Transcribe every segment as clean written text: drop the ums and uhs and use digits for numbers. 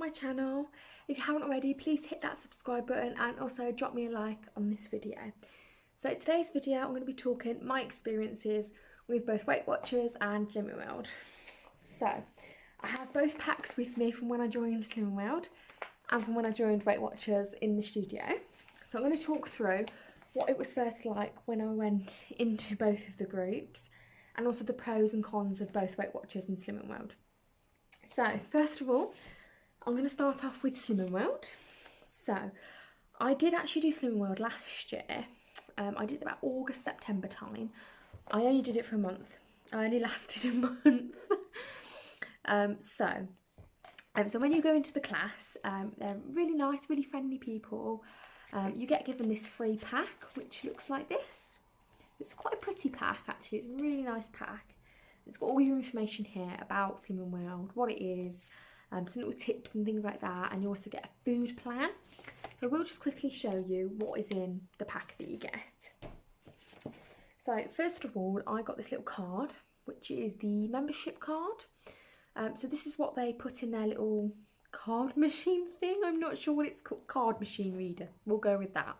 my channel. If you haven't already, please hit that subscribe button and also drop me a like on this video. So today's video I'm going to be talking my experiences with both Weight Watchers and Slimming World. So I have both packs with me from when I joined Slimming World and from when I joined Weight Watchers in the studio. So I'm going to talk through what it was first like when I went into both of the groups and also the pros and cons of both Weight Watchers and Slimming World. So first of all, I'm going to start off with Slimming World. So I did actually do Slimming World last year. I did it about August, September time. I only did it for a month. I only lasted a month. So when you go into the class, they're really nice, really friendly people. You get given this free pack, which looks like this. It's quite a pretty pack, actually. It's a really nice pack. It's got all your information here about Slimming World, what it is, some little tips and things like that, and you also get a food plan. So we'll just quickly show you what is in the pack that you get. So first of all, I got this little card, which is the membership card. So this is what they put in their little card machine thing. I'm not sure what it's called. Card machine reader. We'll go with that.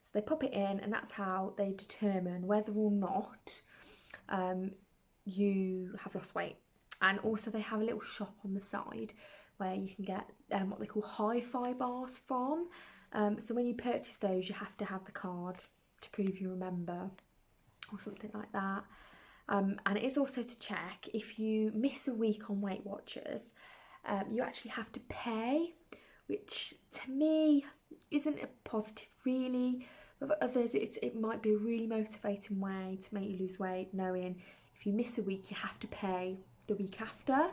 So they pop it in, and that's how they determine whether or not you have lost weight. And also they have a little shop on the side where you can get what they call hi-fi bars from. So when you purchase those, you have to have the card to prove you remember or something like that. And it is also to check if you miss a week on Weight Watchers, you actually have to pay, which to me isn't a positive really. But for others, it might be a really motivating way to make you lose weight, knowing if you miss a week, you have to pay the week after.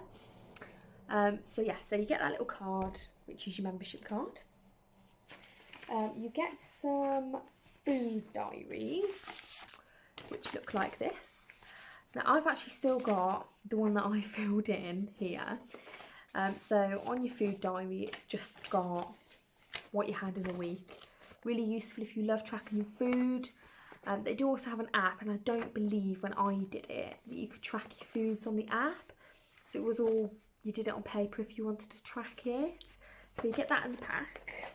So you get that little card, which is your membership card. You get some food diaries, which look like this. Now, I've actually still got the one that I filled in here. So on your food diary, it's just got what you had in a week. Really useful if you love tracking your food. They do also have an app, and I don't believe when I did it that you could track your foods on the app. So it was all, you did it on paper if you wanted to track it. So you get that in the pack.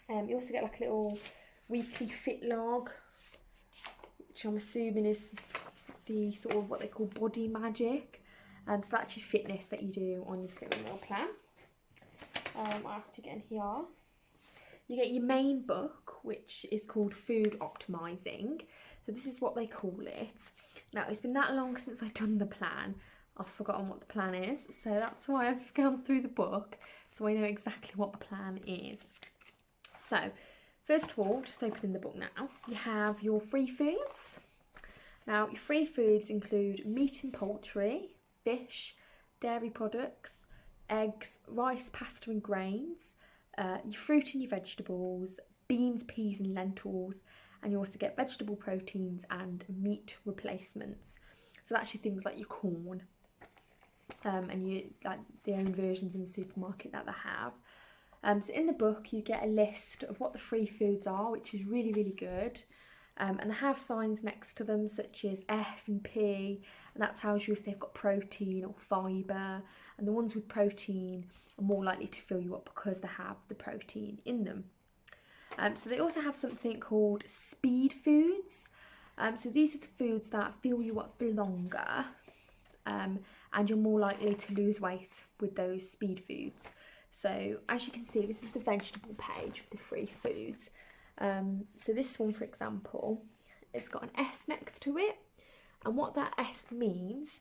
You also get like a little weekly fit log, which I'm assuming is the sort of what they call body magic. So that's your fitness that you do on your Slimming World plan. I have to get in here. You get your main book, which is called Food Optimizing. So this is what they call it. Now, it's been that long since I've done the plan, I've forgotten what the plan is. So that's why I've gone through the book, so I know exactly what the plan is. So, first of all, just opening the book now, you have your free foods. Now, your free foods include meat and poultry, fish, dairy products, eggs, rice, pasta and grains, your fruit and your vegetables, beans, peas and lentils, and you also get vegetable proteins and meat replacements. So that's your things like your corn, and you like their own versions in the supermarket that they have. So in the book you get a list of what the free foods are, which is really, really good. And they have signs next to them such as F and P, and that tells you if they've got protein or fibre, and the ones with protein are more likely to fill you up because they have the protein in them. So they also have something called speed foods. So these are the foods that fill you up for longer, and you're more likely to lose weight with those speed foods. So as you can see, this is the vegetable page with the free foods. So this one, for example, it's got an S next to it, and what that S means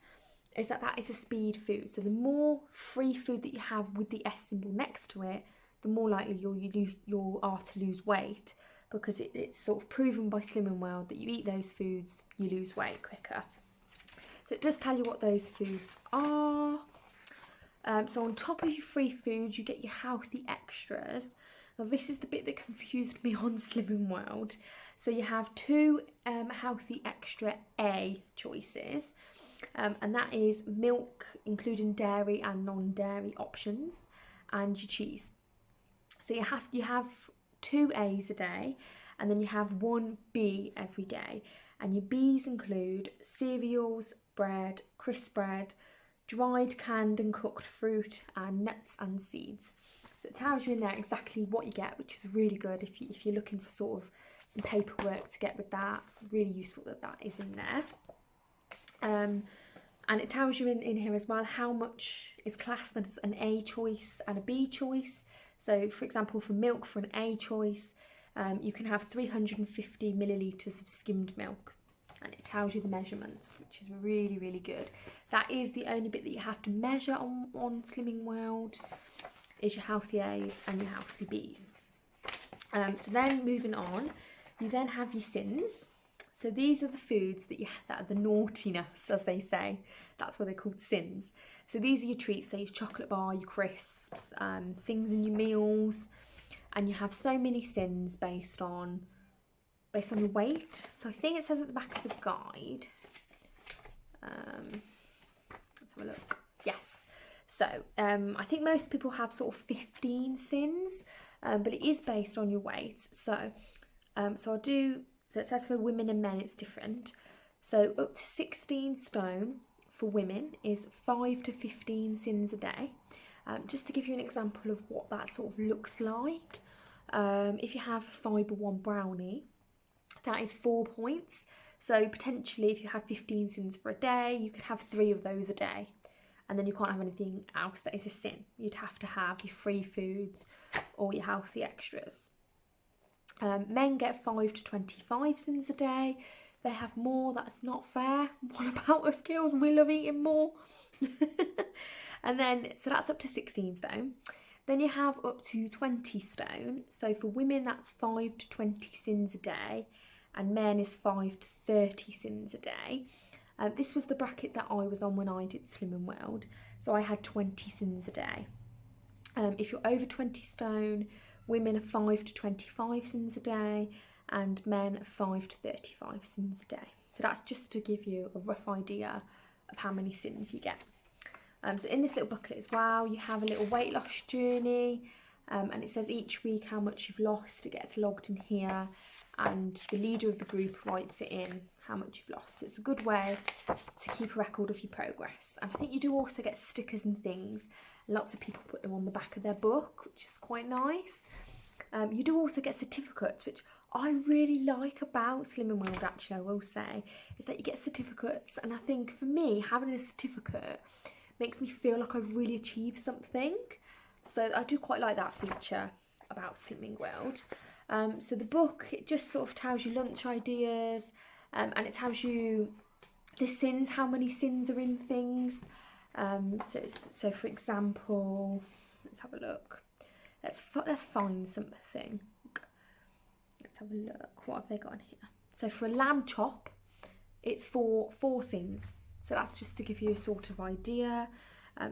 is that that is a speed food. So the more free food that you have with the S symbol next to it, the more likely you are to lose weight, because it's sort of proven by Slimming World that you eat those foods, you lose weight quicker. So it does tell you what those foods are. So on top of your free foods, you get your healthy extras. Now this is the bit that confused me on Slimming World. So you have two healthy extra A choices, and that is milk, including dairy and non-dairy options, and your cheese. So you have two A's a day, and then you have one B every day. And your B's include cereals, bread, crisp bread, dried, canned and cooked fruit, and nuts and seeds. So it tells you in there exactly what you get, which is really good if you're looking for sort of some paperwork to get with that. Really useful that that is in there. And it tells you in here as well how much is classed as an A choice and a B choice. So for example, for milk, for an A choice, you can have 350 millilitres of skimmed milk, and it tells you the measurements, which is really, really good. That is the only bit that you have to measure on Slimming World, is your healthy A's and your healthy B's. So then moving on, you then have your sins. So these are the foods that that are the naughtiness, as they say. That's why they're called sins. So these are your treats, so your chocolate bar, your crisps, things in your meals, and you have so many sins based on your weight. So I think it says at the back of the guide. Let's have a look. Yes. So I think most people have sort of 15 sins, but it is based on your weight. So So it says for women and men it's different. So up to 16 stone for women is 5 to 15 sins a day. Just to give you an example of what that sort of looks like. If you have a fibre 1 brownie, that is 4 points. So potentially if you have 15 sins for a day, you could have 3 of those a day. And then you can't have anything else that is a sin. You'd have to have your free foods or your healthy extras. Men get 5 to 25 sins a day. They have more. That's not fair. What about us girls? We love eating more. And then, so that's up to 16 stone. Then you have up to 20 stone. So for women, that's 5 to 20 sins a day. And men is 5 to 30 sins a day. This was the bracket that I was on when I did Slimming World. So I had 20 sins a day. If you're over 20 stone, women are 5 to 25 sins a day, and men are 5 to 35 sins a day. So that's just to give you a rough idea of how many sins you get. So in this little booklet as well, you have a little weight loss journey, and it says each week how much you've lost. It gets logged in here, and the leader of the group writes it in how much you've lost. So it's a good way to keep a record of your progress. And I think you do also get stickers and things. Lots of people put them on the back of their book, which is quite nice. You do also get certificates, which I really like about Slimming World, actually, I will say, is that you get certificates. And I think for me, having a certificate makes me feel like I've really achieved something. So I do quite like that feature about Slimming World. So the book, it just sort of tells you lunch ideas, and it tells you the sins, how many sins are in things. So for example, let's have a look. Let's find something. Let's have a look. What have they got in here? So for a lamb chop, it's for 4 sins. So that's just to give you a sort of idea.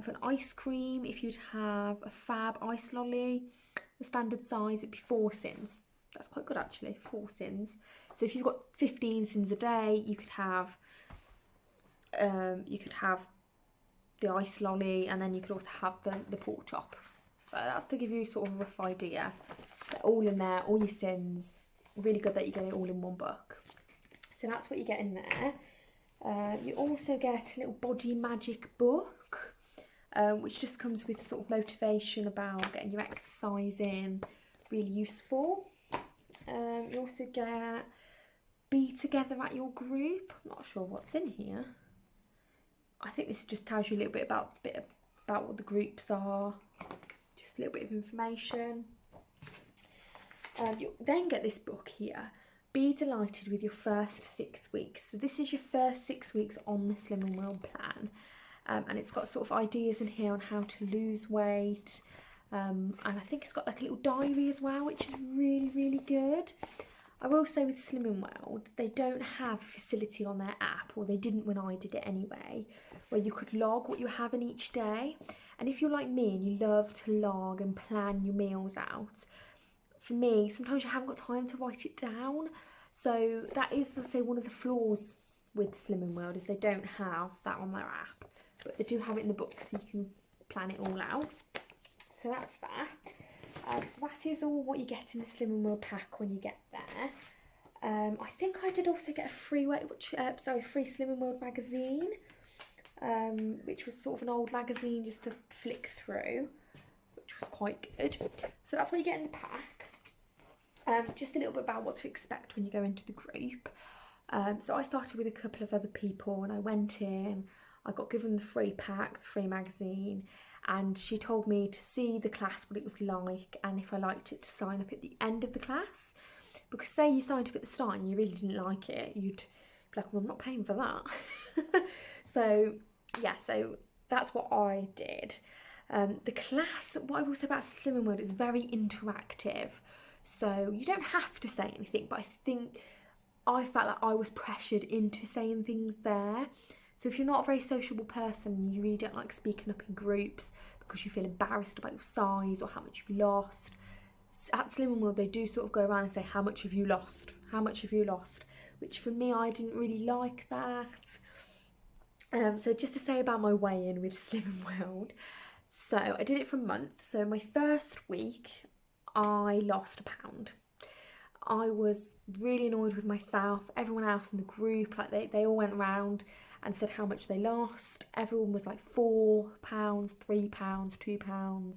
For an ice cream, if you'd have a fab ice lolly, the standard size, it'd be 4 sins. That's quite good actually, 4 sins. So if you've got 15 sins a day, you could have the ice lolly, and then you could also have the pork chop. So that's to give you sort of a rough idea. They're all in there, all your sins. Really good that you get it all in one book. So that's what you get in there. You also get a little body magic book, which just comes with sort of motivation about getting your exercise in. Really useful. You also get be together at your group. I'm not sure what's in here. I think this just tells you a little bit about what the groups are. Just a little bit of information. You then get this book here. Be delighted with your first 6 weeks. So this is your first 6 weeks on the Slimming World plan. And it's got sort of ideas in here on how to lose weight. And I think it's got like a little diary as well, which is really, really good. I will say with Slimming World, they don't have a facility on their app, or they didn't when I did it anyway, where you could log what you have in each day. And if you're like me and you love to log and plan your meals out, for me, sometimes you haven't got time to write it down. So that is, I'd say, one of the flaws with Slimming World, is they don't have that on their app. But they do have it in the book, so you can plan it all out. So that's that. So that is all what you get in the Slimming World pack when you get there. I think I did also get a free free Slimming World magazine. which was sort of an old magazine just to flick through, which was quite good. So that's what you get in the pack. Just a little bit about what to expect when you go into the group. So I started with a couple of other people and I went in, I got given the free pack, the free magazine, and she told me to see the class, what it was like, and if I liked it, to sign up at the end of the class. Because say you signed up at the start and you really didn't like it, you'd be like, well, I'm not paying for that. So yeah, so that's what I did. The class, what I will say about Slimming World, is very interactive. So you don't have to say anything, but I think I felt like I was pressured into saying things there. So if you're not a very sociable person, you really don't like speaking up in groups because you feel embarrassed about your size or how much you've lost. At Slimming World, they do sort of go around and say, how much have you lost? How much have you lost? Which for me, I didn't really like that. So just to say about my weigh-in with Slimming World. So I did it for a month. So my first week, I lost a pound. I was really annoyed with myself. Everyone else in the group, like they all went round and said how much they lost. Everyone was like £4, £3, £2.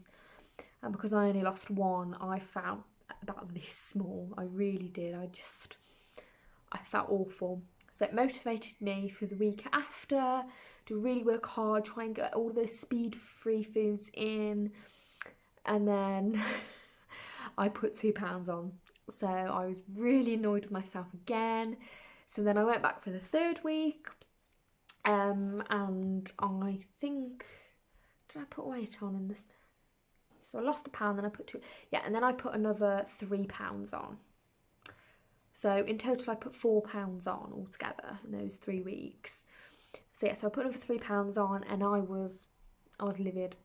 And because I only lost one, I felt about this small. I really did. I felt awful. So it motivated me for the week after to really work hard, try and get all those speed-free foods in. And then I put £2 on. So I was really annoyed with myself again. So then I went back for the third week. And I think, did I put weight on in this? So I lost a pound, then I put and then I put another £3 on. So in total I put £4 on altogether in those 3 weeks. So yeah, so I put another £3 on and I was livid.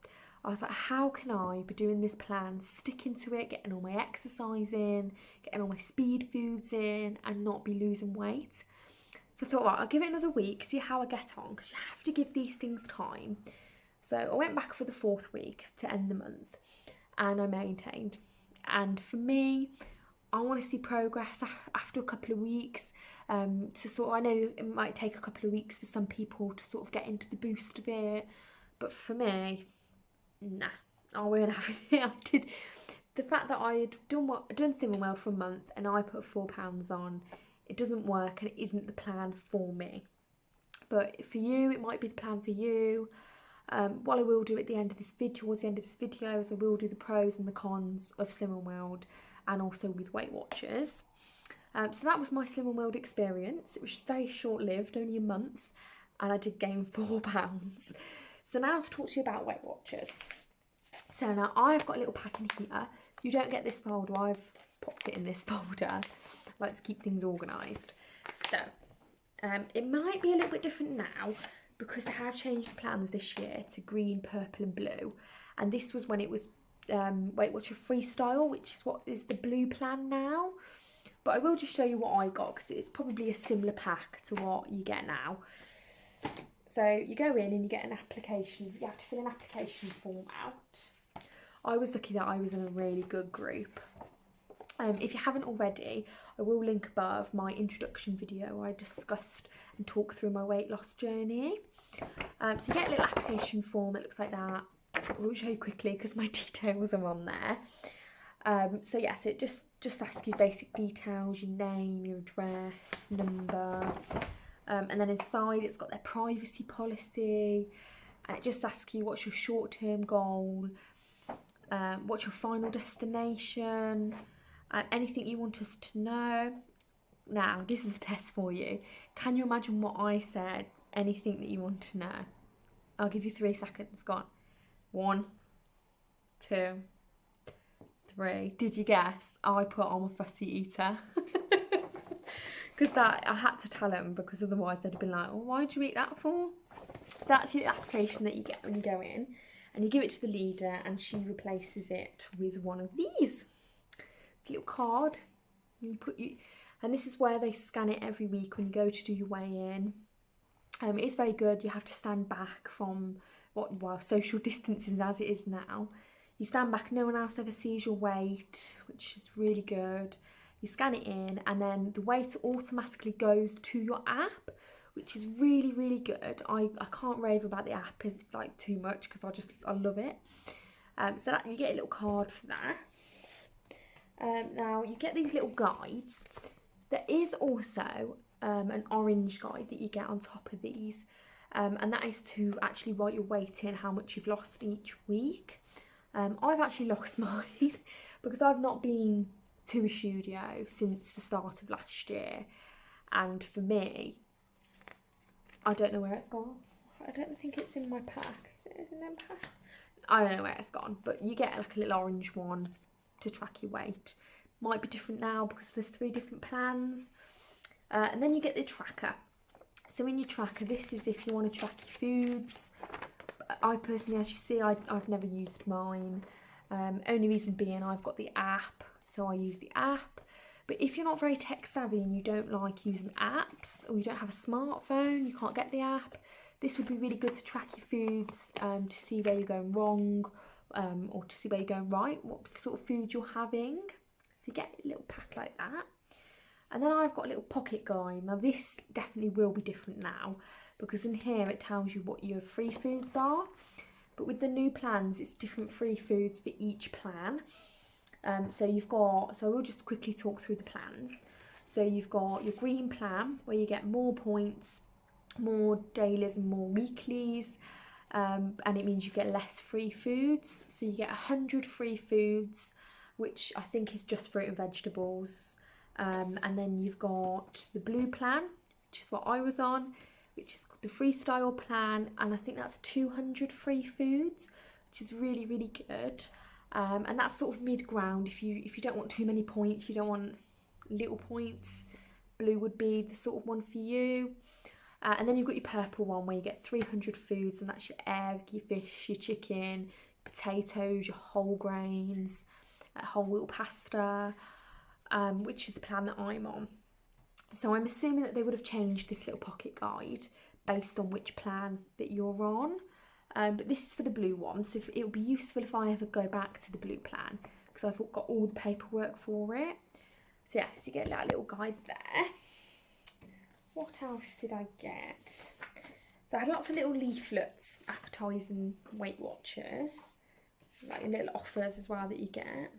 I was like, how can I be doing this plan, sticking to it, getting all my exercise in, getting all my speed foods in, and not be losing weight? So I thought, right, I'll give it another week, see how I get on, because you have to give these things time. So I went back for the 4th week to end the month, and I maintained. And for me, I want to see progress after a couple of weeks. To sort of, I know it might take a couple of weeks for some people to sort of get into the boost of it, but for me, nah, I weren't having it. I did the fact that I had done Slimming World for a month and I put £4 on. It doesn't work and it isn't the plan for me. But for you, it might be the plan for you. What I will do at the end of this video, towards the end of this video, is I will do the pros and the cons of Slimming World and also with Weight Watchers. So that was my Slimming World experience. It was very short-lived, only a month, and I did gain £4. So now to talk to you about Weight Watchers. So now I've got a little pack in here. You don't get this folder, I've popped it in this folder. I like to keep things organised. So it might be a little bit different now because they have changed the plans this year to green, purple and blue. And this was when it was Weight Watcher Freestyle, which is what is the blue plan now. But I will just show you what I got because it's probably a similar pack to what you get now. So you go in and you get an application. You have to fill an application form out. I was lucky that I was in a really good group. If you haven't already, I will link above my introduction video where I discussed and talked through my weight loss journey. So you get a little application form that looks like that. I will show you quickly because my details are on there. So yeah, so it just asks you basic details, your name, your address, number. And then inside it's got their privacy policy, and it just asks you what's your short-term goal, what's your final destination, anything you want us to know. Now, this is a test for you. Can you imagine what I said? Anything that you want to know. I'll give you 3 seconds. Go on. 1, 2, 3. Did you guess? I put I'm a fussy eater. Because that I had to tell them, because otherwise they'd have been like, oh, why'd you eat that for? So that's your application that you get when you go in, and you give it to the leader and she replaces it with one of these. A little card. And this is where they scan it every week when you go to do your weigh-in. It is very good. You have to stand back from social distancing as it is now. You stand back, no one else ever sees your weight, which is really good. You scan it in and then the weight automatically goes to your app, which is really, really good. I can't rave about the app like too much because I love it. So that you get a little card for that. Now you get these little guides. There is also an orange guide that you get on top of these, and that is to actually write your weight in, how much you've lost each week. I've actually lost mine because I've not been to a studio since the start of last year, and for me, I don't know where it's gone. I don't think it's in my pack. Is it in the pack? I don't know where it's gone, but you get like a little orange one to track your weight. Might be different now because there's 3 different plans. And then you get the tracker. So in your tracker, this is if you want to track your foods. I personally, as you see, I've never used mine. Only reason being I've got the app, so I use the app. But if you're not very tech savvy and you don't like using apps, or you don't have a smartphone, you can't get the app, this would be really good to track your foods, to see where you're going wrong, or to see where you're going right, what sort of food you're having. So you get a little pack like that. And then I've got a little pocket guide. Now this definitely will be different now, because in here it tells you what your free foods are. But with the new plans, it's different free foods for each plan. So I will just quickly talk through the plans. So you've got your green plan, where you get more points, more dailies and more weeklies. And it means you get less free foods. So you get 100 free foods, which I think is just fruit and vegetables. And then you've got the blue plan, which is what I was on, which is the freestyle plan, and I think that's 200 free foods, which is really, really good. And that's sort of mid-ground. If you don't want too many points, you don't want little points, blue would be the sort of one for you. And then you've got your purple one, where you get 300 foods, and that's your egg, your fish, your chicken, potatoes, your whole grains, whole wheat pasta, which is the plan that I'm on. So I'm assuming that they would have changed this little pocket guide based on which plan that you're on. But this is for the blue one, so it would be useful if I ever go back to the blue plan, because I've got all the paperwork for it. So yeah, so you get that little guide there. What else did I get? So I had lots of little leaflets advertising Weight Watchers, like little offers as well that you get.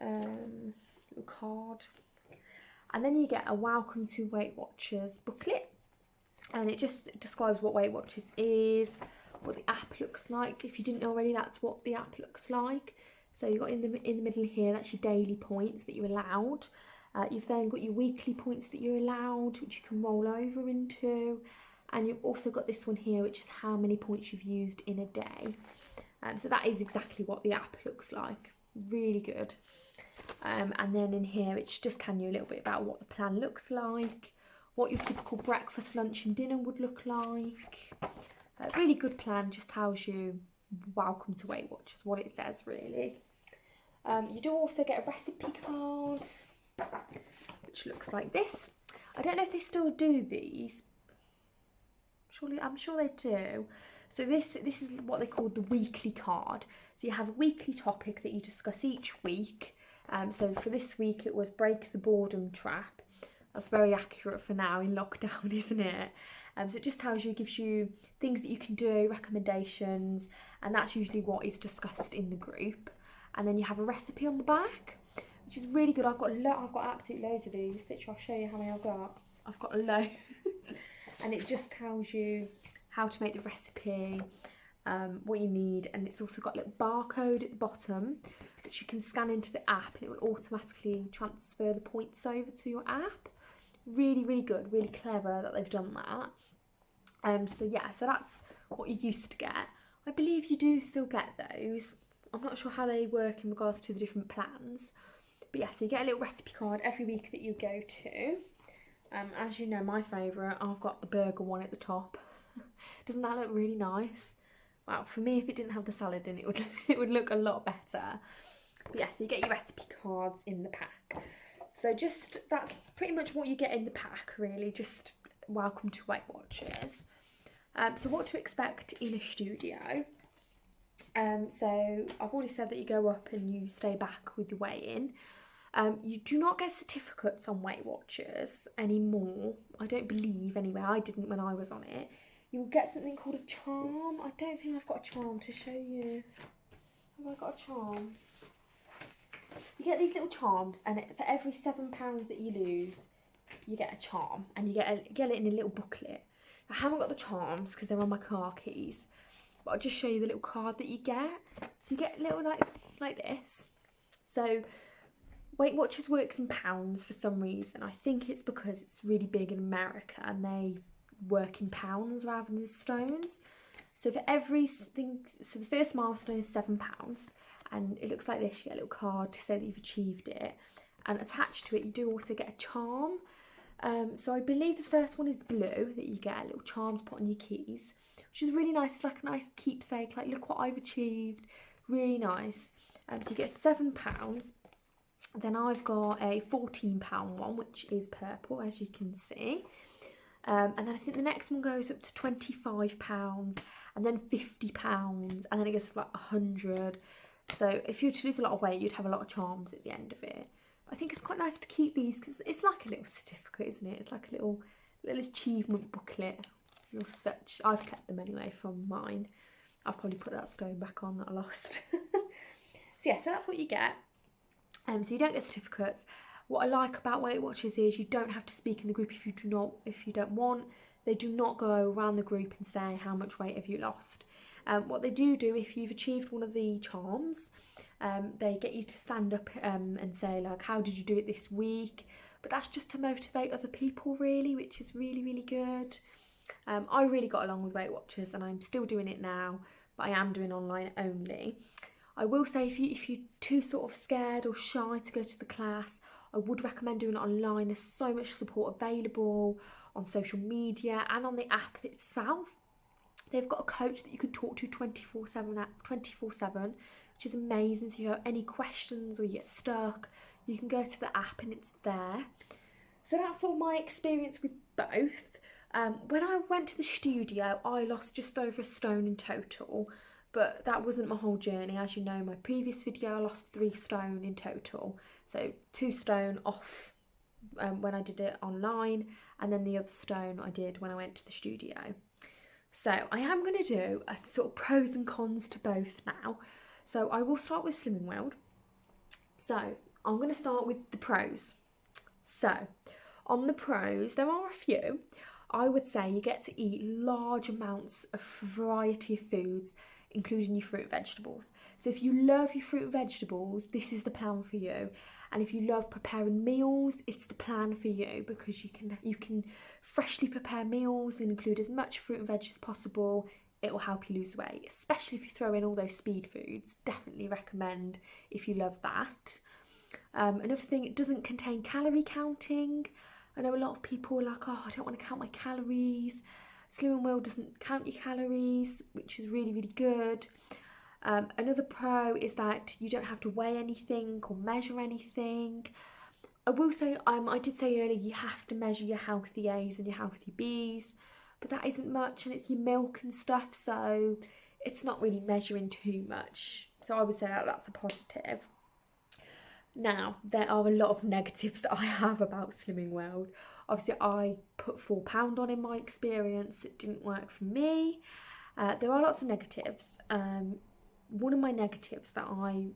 Little card. And then you get a Welcome to Weight Watchers booklet, and it just describes what Weight Watchers is, what the app looks like. If you didn't know already, that's what the app looks like. So you've got in the middle here, that's your daily points that you're allowed. You've then got your weekly points that you're allowed, which you can roll over into. And you've also got this one here, which is how many points you've used in a day. So that is exactly what the app looks like. Really good. And then in here, it's just telling you a little bit about what the plan looks like, what your typical breakfast, lunch and dinner would look like. Really good plan, just tells you welcome to Weight Watchers, what it says really. You do also get a recipe card, which looks like this. I don't know if they still do these. I'm sure they do. So this is what they call the weekly card. So you have a weekly topic that you discuss each week. So for this week it was break the boredom trap. That's very accurate for now in lockdown, isn't it? So it just tells you, gives you things that you can do, recommendations, and that's usually what is discussed in the group. And then you have a recipe on the back, which is really good. I've got absolutely loads of these. Literally, I'll show you how many I've got. I've got loads. And it just tells you how to make the recipe, what you need, and it's also got a little barcode at the bottom which you can scan into the app, and it will automatically transfer the points over to your app. Really, really good, really clever that they've done that. So that's what you used to get. I believe you do still get those. I'm not sure how they work in regards to the different plans, but yeah, so you get a little recipe card every week that you go to. As you know, my favourite, I've got the burger one at the top. Doesn't that look really nice? Wow, for me, if it didn't have the salad in it, it would look a lot better. But yeah, so you get your recipe cards in the pack. So that's pretty much what you get in the pack, really. Just welcome to Weight Watchers. So what to expect in a studio. So I've already said that you go up and you stay back with the weigh-in. You do not get certificates on Weight Watchers anymore. I don't believe, anyway. I didn't when I was on it. You'll get something called a charm. I don't think I've got a charm to show you. Have I got a charm? You get these little charms, and for every £7 that you lose, you get a charm, and you get it in a little booklet. I haven't got the charms because they're on my car keys, but I'll just show you the little card that you get. So you get a little like this. So Weight Watchers works in pounds for some reason. I think it's because it's really big in America and they work in pounds rather than stones. So for everything, so the first milestone is £7, and it looks like this. You get a little card to say that you've achieved it, and attached to it you do also get a charm. So I believe the first one is blue, that you get a little charm to put on your keys, which is really nice. It's like a nice keepsake, like look what I've achieved, really nice. So you get £7. Then I've got a £14 one, which is purple, as you can see. And then I think the next one goes up to £25, and then £50, and then it goes to like 100. So if you were to lose a lot of weight, you'd have a lot of charms at the end of it. I think it's quite nice to keep these because it's like a little certificate, isn't it? It's like a little achievement booklet or such. I've kept them anyway from mine. I'll probably put that stone back on that I lost. So yeah, so that's what you get. So you don't get certificates. What I like about Weight Watchers is you don't have to speak in the group if you don't want. They do not go around the group and say how much weight have you lost. What they do if you've achieved one of the charms, they get you to stand up and say like, how did you do it this week? But that's just to motivate other people really, which is really, really good. I really got along with Weight Watchers and I'm still doing it now, but I am doing online only. I will say if you're too sort of scared or shy to go to the class, I would recommend doing it online. There's so much support available on social media and on the app itself. They've got a coach that you can talk to 24/7, which is amazing. So if you have any questions or you get stuck, you can go to the app and it's there. So that's all my experience with both. When I went to the studio, I lost just over a stone in total, but that wasn't my whole journey. As you know, in my previous video, I lost 3 stone in total. So 2 stone off when I did it online, and then the other stone I did when I went to the studio. So I am going to do a sort of pros and cons to both now. So I will start with Slimming World. So I'm going to start with the pros. So on the pros, there are a few. I would say you get to eat large amounts of variety of foods, including your fruit and vegetables. So if you love your fruit and vegetables, this is the plan for you. And if you love preparing meals, it's the plan for you, because you can freshly prepare meals and include as much fruit and veg as possible. It will help you lose weight, especially if you throw in all those speed foods. Definitely recommend if you love that. Another thing, it doesn't contain calorie counting. I know a lot of people are like, oh, I don't want to count my calories. Slimming World doesn't count your calories, which is really, really good. Another pro is that you don't have to weigh anything or measure anything. I will say, I did say earlier, you have to measure your healthy A's and your healthy B's, but that isn't much, and it's your milk and stuff, so it's not really measuring too much. So I would say that that's a positive. Now, there are a lot of negatives that I have about Slimming World. Obviously, I put £4 on in my experience. It didn't work for me. There are lots of negatives. One of my negatives that I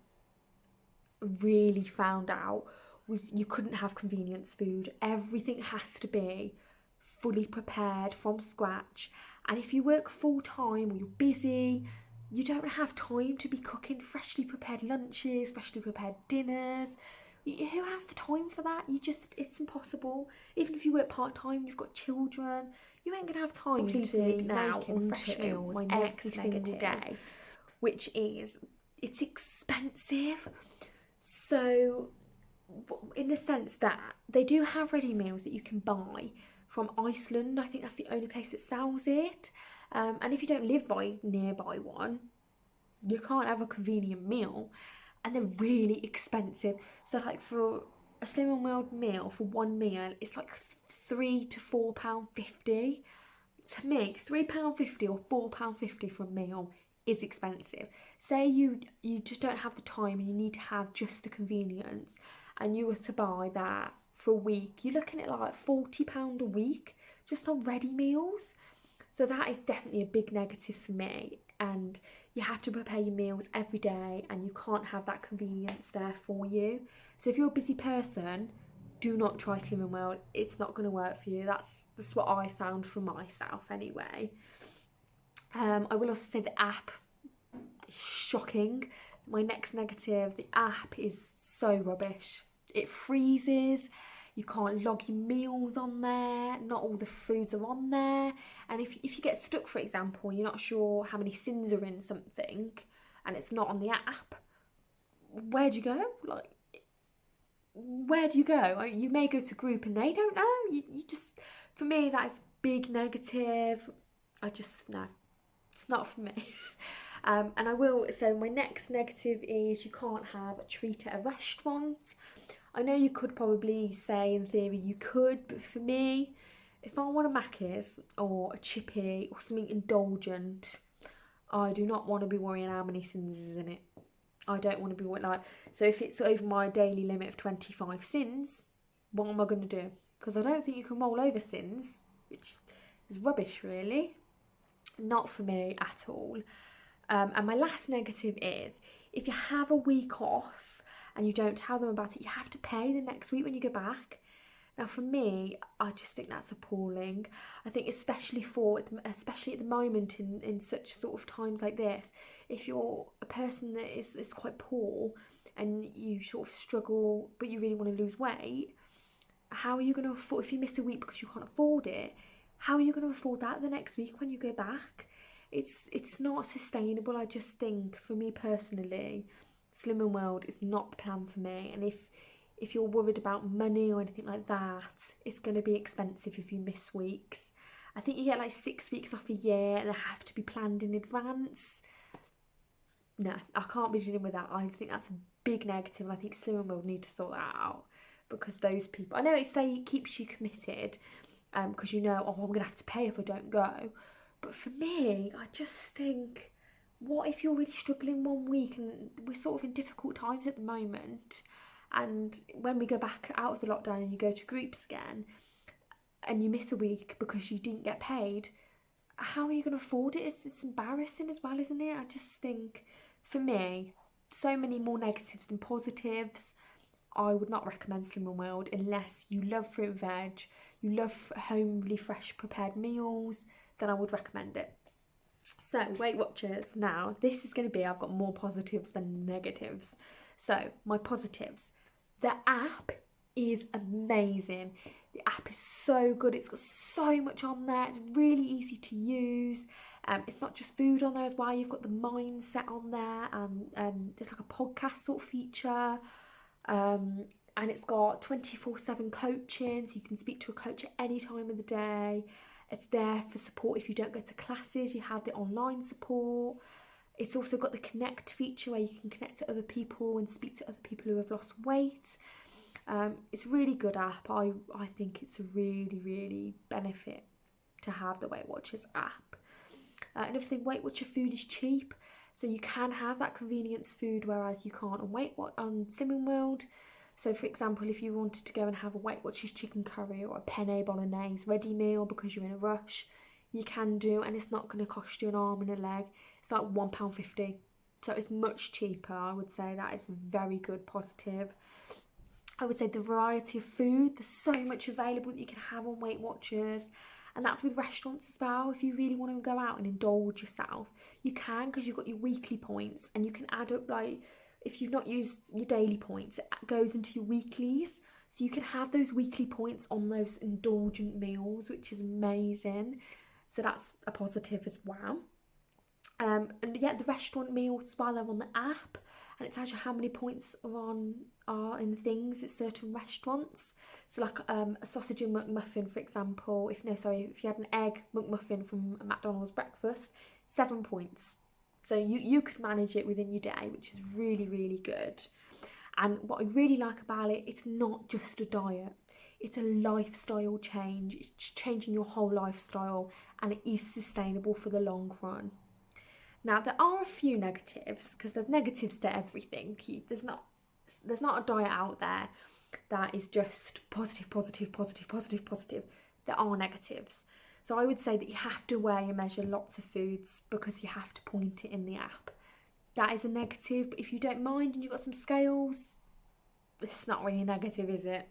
really found out was you couldn't have convenience food. Everything has to be fully prepared from scratch. And if you work full time or you're busy, you don't have time to be cooking freshly prepared lunches, freshly prepared dinners. Who has the time for that? It's impossible. Even if you work part-time, you've got children, you ain't gonna have time to now on fresh meals every single day, which is, it's expensive. So in the sense that they do have ready meals that you can buy from Iceland. I think that's the only place that sells it. And if you don't live nearby one, you can't have a convenient meal, and they're really expensive. So like for a Slimming World meal, for one meal, it's like £3 to £4.50. To me, £3.50 or £4.50 for a meal is expensive. Say you just don't have the time and you need to have just the convenience, and you were to buy that for a week, you're looking at like £40 a week just on ready meals. So that is definitely a big negative for me. And you have to prepare your meals every day, and you can't have that convenience there for you. So if you're a busy person, do not try Slimming World. It's not going to work for you. That's what I found for myself anyway. I will also say the app is shocking. My next negative, the app is so rubbish. It freezes. You can't log your meals on there. Not all the foods are on there. And if you get stuck, for example, and you're not sure how many sins are in something, and it's not on the app, where do you go? Like, where do you go? You may go to group and they don't know. You just, for me, that is big negative. No, it's not for me. And so my next negative is you can't have a treat at a restaurant. I know you could probably say in theory you could, but for me, if I want a Macca's or a chippy or something indulgent, I do not want to be worrying how many sins is in it. I don't want to be like, so if it's over my daily limit of 25 sins, what am I going to do? Because I don't think you can roll over sins, which is rubbish really. Not for me at all. And my last negative is, if you have a week off and you don't tell them about it, you have to pay the next week when you go back. Now for me, I just think that's appalling. I think especially at the moment in such sort of times like this, if you're a person that is quite poor and you sort of struggle but you really want to lose weight, how are you going to afford, if you miss a week because you can't afford it, how are you going to afford that the next week when you go back? It's not sustainable. I just think, for me personally, Slimming World is not the plan for me. And if you're worried about money or anything like that, it's going to be expensive if you miss weeks. I think you get like 6 weeks off a year and they have to be planned in advance. No, I can't be dealing with that. I think that's a big negative, and I think Slimming World need to sort that out, because those people, I know it keeps you committed, because you know, I'm going to have to pay if I don't go. But for me, I just think, what if you're really struggling one week, and we're sort of in difficult times at the moment, and when we go back out of the lockdown and you go to groups again and you miss a week because you didn't get paid, how are you going to afford it? It's embarrassing as well, isn't it? I just think, for me, so many more negatives than positives. I would not recommend Slimming World unless you love fruit and veg, you love homely fresh prepared meals, then I would recommend it. So, Weight Watchers, now this is going to be, I've got more positives than negatives. So, my positives, the app is amazing. The app is so good. It's got so much on there. It's really easy to use. It's not just food on there as well. You've got the mindset on there, and there's like a podcast sort of feature. And it's got 24/7 coaching, so you can speak to a coach at any time of the day. It's there for support if you don't go to classes. You have the online support. It's also got the connect feature where you can connect to other people and speak to other people who have lost weight. It's a really good app. I think it's a really, really benefit to have the Weight Watchers app. Another thing, Weight Watcher food is cheap, so you can have that convenience food, whereas you can't on Slimming World. So for example, if you wanted to go and have a Weight Watchers chicken curry or a penne bolognese ready meal because you're in a rush, you can do, and it's not going to cost you an arm and a leg. It's like £1.50, so it's much cheaper. I would say that is a very good positive. I would say the variety of food, there's so much available that you can have on Weight Watchers, and that's with restaurants as well. If you really want to go out and indulge yourself, you can, because you've got your weekly points, and you can add up, like, if you've not used your daily points, it goes into your weeklies. So you can have those weekly points on those indulgent meals, which is amazing. So that's a positive as well. And yeah, the restaurant meals as well, they're on the app, and it tells you how many points are in things at certain restaurants. So like a sausage and McMuffin, for example. If you had an egg McMuffin from a McDonald's breakfast, 7 points. So you could manage it within your day, which is really, really good. And what I really like about it, it's not just a diet. It's a lifestyle change. It's changing your whole lifestyle, and it is sustainable for the long run. Now, there are a few negatives, because there's negatives to everything. There's not a diet out there that is just positive, positive, positive, positive, positive. There are negatives. So I would say that you have to weigh and measure lots of foods because you have to point it in the app. That is a negative, but if you don't mind and you've got some scales, it's not really a negative, is it?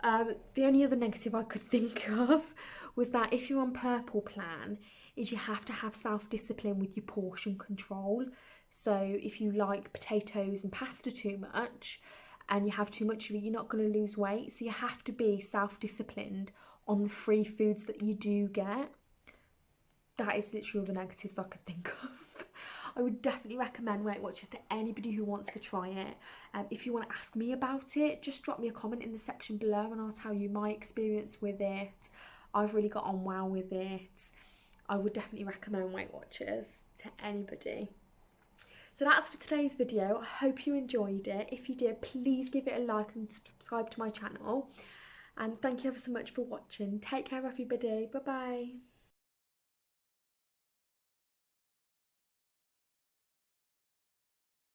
The only other negative I could think of was that if you're on purple plan, is you have to have self-discipline with your portion control. So if you like potatoes and pasta too much and you have too much of it, you're not going to lose weight. So you have to be self-disciplined on the free foods that you do get. That is literally all the negatives I could think of. I would definitely recommend Weight Watchers to anybody who wants to try it. If you want to ask me about it, just drop me a comment in the section below and I'll tell you my experience with it. I've really got on well with it. I would definitely recommend Weight Watchers to anybody. So that's for today's video. I hope you enjoyed it. If you did, please give it a like and subscribe to my channel. And thank you ever so much for watching. Take care, everybody. Bye bye.